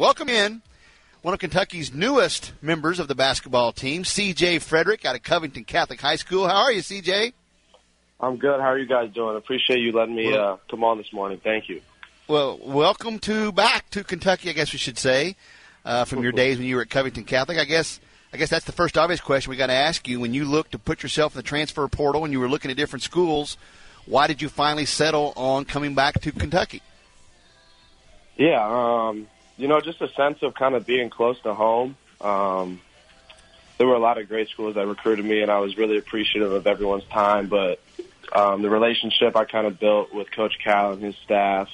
Welcome in one of Kentucky's newest members of the basketball team, CJ Fredrick out of Covington Catholic High School. How are you, CJ? I'm good. How are you guys doing? Appreciate you letting me come on this morning. Thank you. Well, welcome back to Kentucky, I guess we should say, from your days when you were at Covington Catholic. I guess that's the first obvious question we got to ask you. When you looked to put yourself in the transfer portal and you were looking at different schools, why did you finally settle on coming back to Kentucky? Yeah, just a sense of kind of being close to home. There were a lot of great schools that recruited me, and I was really appreciative of everyone's time. But the relationship I kind of built with Coach Cal and his staff,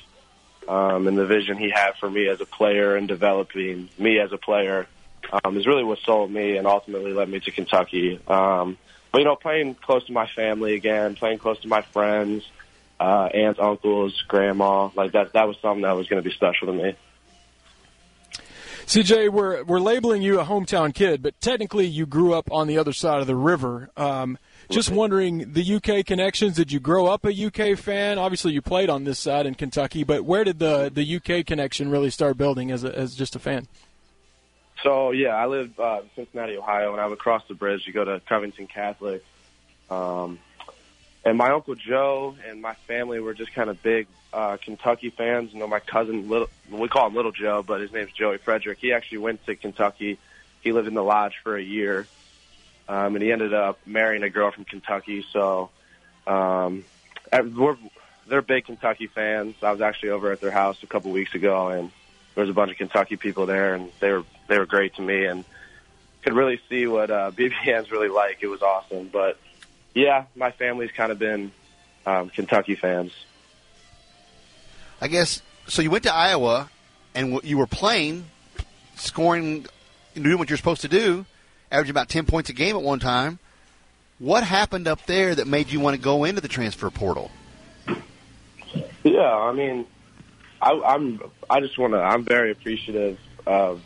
and the vision he had for me as a player and developing me as a player is really what sold me and ultimately led me to Kentucky. But, playing close to my family again, playing close to my friends, aunts, uncles, grandma, like that was something that was going to be special to me. CJ, we're labeling you a hometown kid, but technically you grew up on the other side of the river. Just wondering, the UK connections, did you grow up a UK fan? Obviously you played on this side in Kentucky, but where did the UK connection really start building as just a fan? So, yeah, I live in Cincinnati, Ohio, and I would cross the bridge to go to Covington Catholic. And my Uncle Joe and my family were just kind of big Kentucky fans. My cousin, we call him Little Joe, but his name's CJ Fredrick. He actually went to Kentucky. He lived in the Lodge for a year, and he ended up marrying a girl from Kentucky. So they're big Kentucky fans. I was actually over at their house a couple weeks ago, and there was a bunch of Kentucky people there, and they were great to me and could really see what BBN's really like. It was awesome. But, yeah, my family's kind of been Kentucky fans. I guess, so you went to Iowa, and you were playing, scoring, doing what you're supposed to do, averaging about 10 points a game at one time. What happened up there that made you want to go into the transfer portal? Yeah, I mean, I'm very appreciative of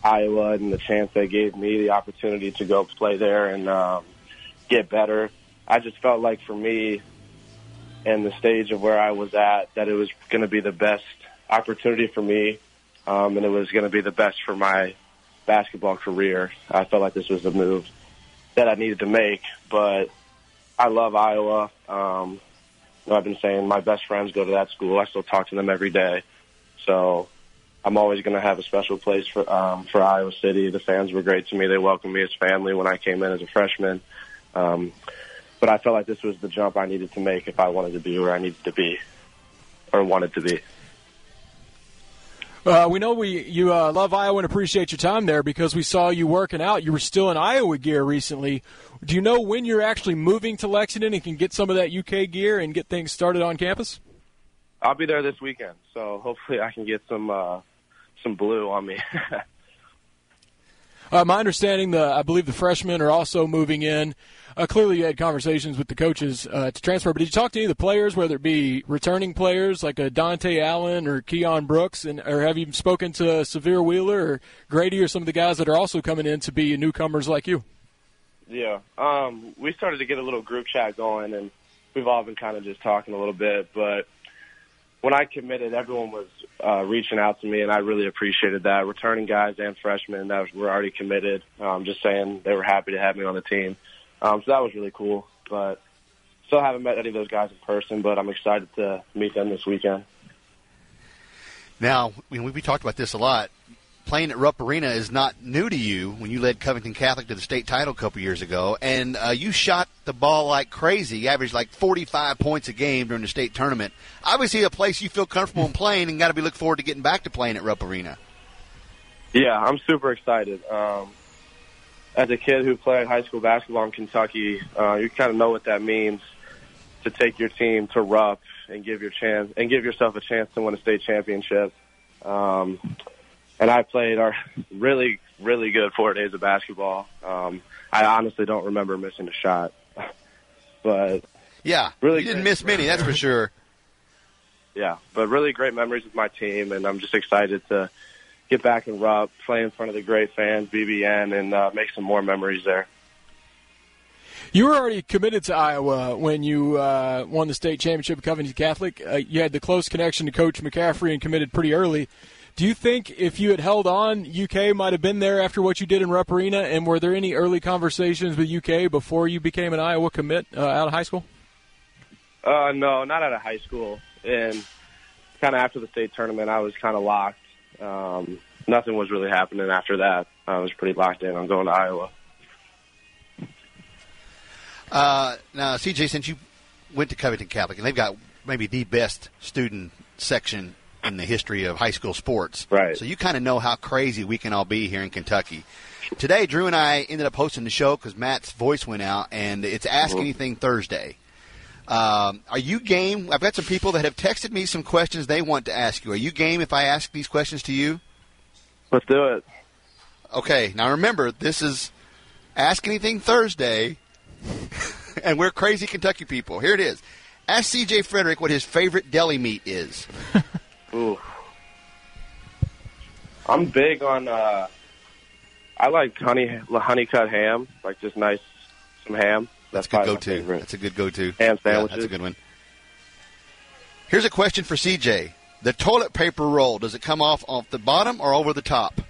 Iowa and the chance they gave me, the opportunity to go play there and get better. I just felt like for me and the stage of where I was at, that it was going to be the best opportunity for me, and it was going to be the best for my basketball career. I felt like this was the move that I needed to make, but I love Iowa. I've been saying my best friends go to that school. I still talk to them every day. So I'm always going to have a special place for Iowa City. The fans were great to me. They welcomed me as family when I came in as a freshman. But I felt like this was the jump I needed to make if I wanted to be where I needed to be or wanted to be. We know you love Iowa and appreciate your time there because we saw you working out. You were still in Iowa gear recently. Do you know when you're actually moving to Lexington and can get some of that UK gear and get things started on campus? I'll be there this weekend, so hopefully I can get some blue on me. My understanding, I believe the freshmen are also moving in. Clearly you had conversations with the coaches to transfer, but did you talk to any of the players, whether it be returning players like a Dante Allen or Keon Brooks, or have you spoken to Severe Wheeler or Grady or some of the guys that are also coming in to be newcomers like you? Yeah. We started to get a little group chat going, and we've all been kind of just talking a little bit, but when I committed, everyone was reaching out to me, and I really appreciated that. Returning guys and freshmen that were already committed, just saying they were happy to have me on the team. So that was really cool. But still haven't met any of those guys in person, but I'm excited to meet them this weekend. Now, we talked about this a lot. Playing at Rupp Arena is not new to you when you led Covington Catholic to the state title a couple years ago, and you shot the ball like crazy. You averaged like 45 points a game during the state tournament. Obviously a place you feel comfortable in playing and got to be looking forward to getting back to playing at Rupp Arena. Yeah, I'm super excited. As a kid who played high school basketball in Kentucky, you kind of know what that means to take your team to Rupp and give yourself a chance to win a state championship. And I played our really, really good 4 days of basketball. I honestly don't remember missing a shot. But yeah, really, you didn't miss many, that's for sure. Yeah, but really great memories with my team, and I'm just excited to get back in Rupp, play in front of the great fans, BBN, and make some more memories there. You were already committed to Iowa when you won the state championship at Covington Catholic. You had the close connection to Coach McCaffrey and committed pretty early. Do you think if you had held on, UK might have been there after what you did in Rupp Arena? And were there any early conversations with UK before you became an Iowa commit out of high school? No, not out of high school. And kind of after the state tournament, I was kind of locked. Nothing was really happening after that. I was pretty locked in on going to Iowa. Now, CJ, since you went to Covington Catholic, and they've got maybe the best student section in the history of high school sports. Right. So you kind of know how crazy we can all be here in Kentucky. Today, Drew and I ended up hosting the show because Matt's voice went out, and it's Ask Anything Thursday. Are you game? I've got some people that have texted me some questions they want to ask you. Are you game if I ask these questions to you? Let's do it. Okay. Now, remember, this is Ask Anything Thursday, and we're crazy Kentucky people. Here it is. Ask CJ Fredrick what his favorite deli meat is. Ooh. I'm big on, I like honey cut ham, like just nice, some ham. That's a good go-to. That's a good go-to. Ham sandwiches. Yeah, that's a good one. Here's a question for CJ. The toilet paper roll, does it come off the bottom or over the top?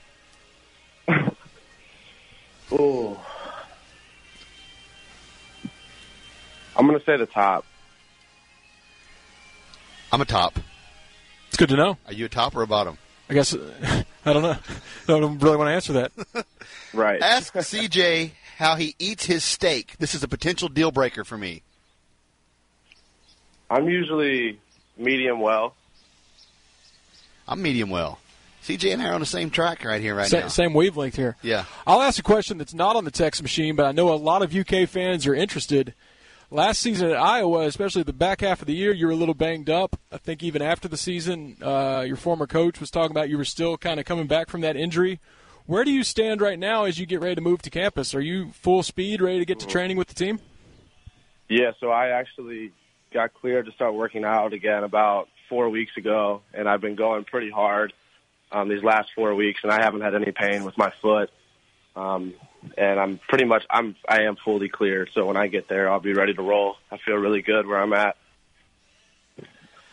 Ooh. I'm going to say the top. I'm a top. It's good to know. Are you a top or a bottom? I guess, I don't know. I don't really want to answer that. Right. Ask CJ how he eats his steak. This is a potential deal breaker for me. I'm usually medium well. I'm medium well. CJ and I are on the same track right here, now. Same wavelength here. Yeah. I'll ask a question that's not on the text machine, but I know a lot of UK fans are interested. Last season at Iowa, especially the back half of the year, you were a little banged up. I think even after the season, your former coach was talking about you were still kind of coming back from that injury. Where do you stand right now as you get ready to move to campus? Are you full speed, ready to get to training with the team? Yeah, so I actually got cleared to start working out again about 4 weeks ago, and I've been going pretty hard these last 4 weeks, and I haven't had any pain with my foot. And I'm pretty much I am fully cleared. So when I get there, I'll be ready to roll. I feel really good where I'm at.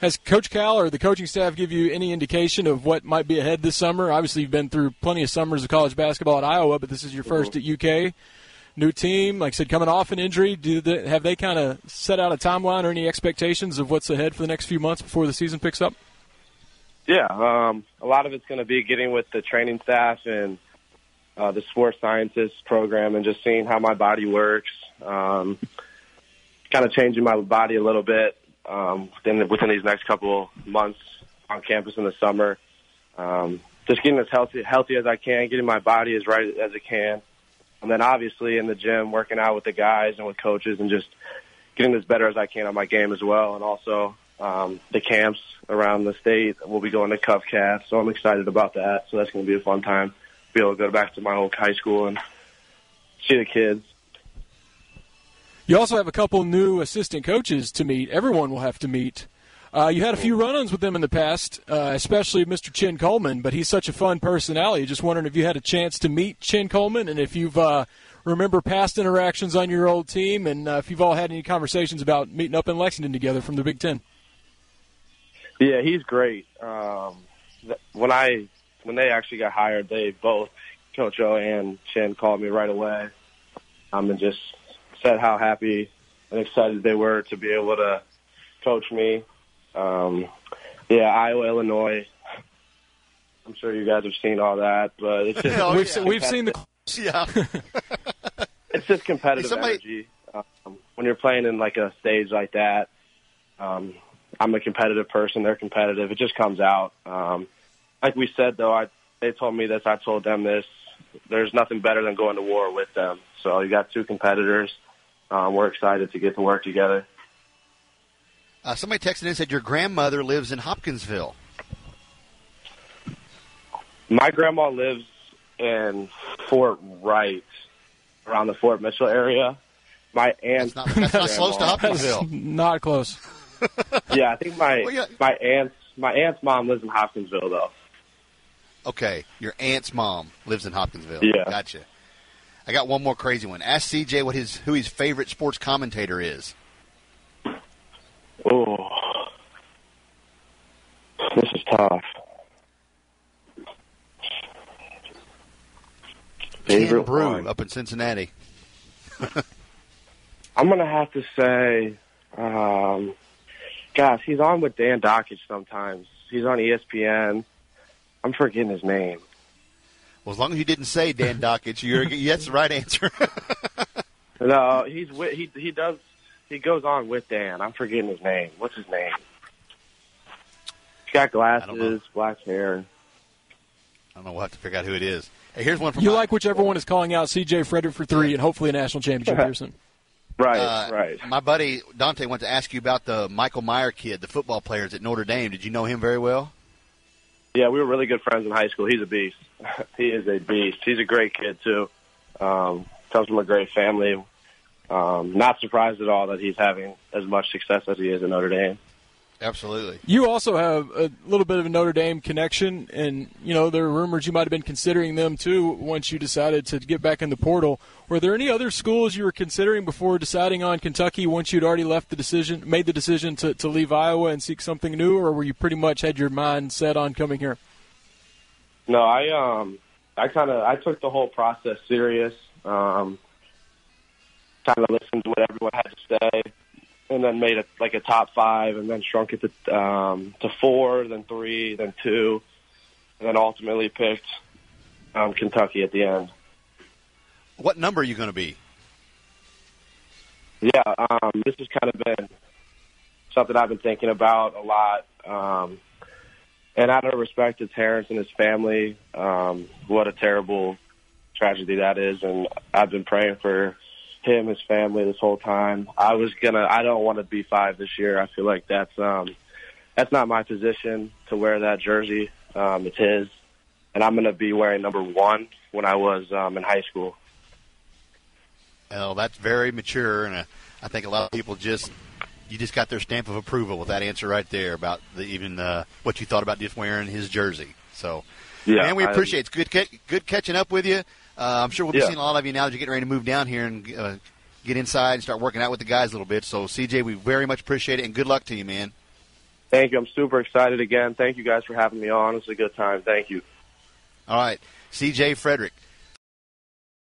Has Coach Cal or the coaching staff give you any indication of what might be ahead this summer? Obviously, you've been through plenty of summers of college basketball at Iowa, but this is your first at UK. New team, like I said, coming off an injury. Have they kind of set out a timeline or any expectations of what's ahead for the next few months before the season picks up? Yeah, a lot of it's going to be getting with the training staff and the sports scientist program and just seeing how my body works, kind of changing my body a little bit within these next couple months on campus in the summer. Just getting as healthy as I can, getting my body as right as it can. And then obviously in the gym, working out with the guys and with coaches and just getting as better as I can on my game as well. And also the camps around the state. We'll be going to CovCath, so I'm excited about that. So that's going to be a fun time. Be able to go back to my old high school and see the kids. You also have a couple new assistant coaches to meet. Everyone will have to meet. You had a few run-ins with them in the past, especially Mr. Chin Coleman, but he's such a fun personality. Just wondering if you had a chance to meet Chin Coleman and if you've remember past interactions on your old team and if you've all had any conversations about meeting up in Lexington together from the Big Ten. Yeah, he's great. When they actually got hired, they both, Coach O and Chin, called me right away and just said how happy and excited they were to be able to coach me. Iowa, Illinois. I'm sure you guys have seen all that, but it's just we've seen the It's just competitive energy. When you're playing in like a stage like that, I'm a competitive person. They're competitive. It just comes out. Like we said, though, they told me this. I told them this. There's nothing better than going to war with them. So you got two competitors. We're excited to get to work together. Somebody texted in and said your grandmother lives in Hopkinsville. My grandma lives in Fort Wright, around the Fort Mitchell area. My aunt. That's not close to Hopkinsville. Not close. Yeah, I think my aunt's mom lives in Hopkinsville, though. Okay, your aunt's mom lives in Hopkinsville. Yeah. Gotcha. I got one more crazy one. Ask CJ who his favorite sports commentator is. Oh, this is tough. Favorite Brew one. up in Cincinnati. I'm going to have to say, gosh, he's on with Dan Dockich sometimes. He's on ESPN. I'm forgetting his name. Well, as long as you didn't say Dan Dockich, that's the right answer. No, he goes on with Dan. I'm forgetting his name. What's his name? He's got glasses, black hair. I don't know. We'll have to figure out who it is. Hey, here's one from You like whichever one is calling out CJ Fredrick for 3 and hopefully a national championship here soon. Right. My buddy Dante wants to ask you about the Michael Meyer kid, the football players at Notre Dame. Did you know him very well? Yeah, we were really good friends in high school. He's a beast. He is a beast. He's a great kid, too. Comes from a great family. Not surprised at all that he's having as much success as he is at Notre Dame. Absolutely. You also have a little bit of a Notre Dame connection, and, there are rumors you might have been considering them, too, once you decided to get back in the portal. Were there any other schools you were considering before deciding on Kentucky once you'd already made the decision to leave Iowa and seek something new, or were you pretty much had your mind set on coming here? No, I took the whole process serious. Kind of listened to what everyone had to say, and then made a top 5, and then shrunk it to 4, then 3, then 2, and then ultimately picked Kentucky at the end. What number are you going to be? Yeah, this has kind of been something I've been thinking about a lot. And out of respect to Terrence and his family, what a terrible tragedy that is. And I've been praying for him, his family this whole time. I don't want to be 5 this year. I feel like that's not my position to wear that jersey. It's his. And I'm going to be wearing number 1 when I was in high school. Well, that's very mature, and I think a lot of people you just got their stamp of approval with that answer right there about what you thought about just wearing his jersey. So, yeah, man, we appreciate it. It's good catching up with you. I'm sure we'll be seeing a lot of you now that you're getting ready to move down here and get inside and start working out with the guys a little bit. So, CJ, we very much appreciate it, and good luck to you, man. Thank you. I'm super excited again. Thank you guys for having me on. It's a good time. Thank you. All right, CJ Fredrick.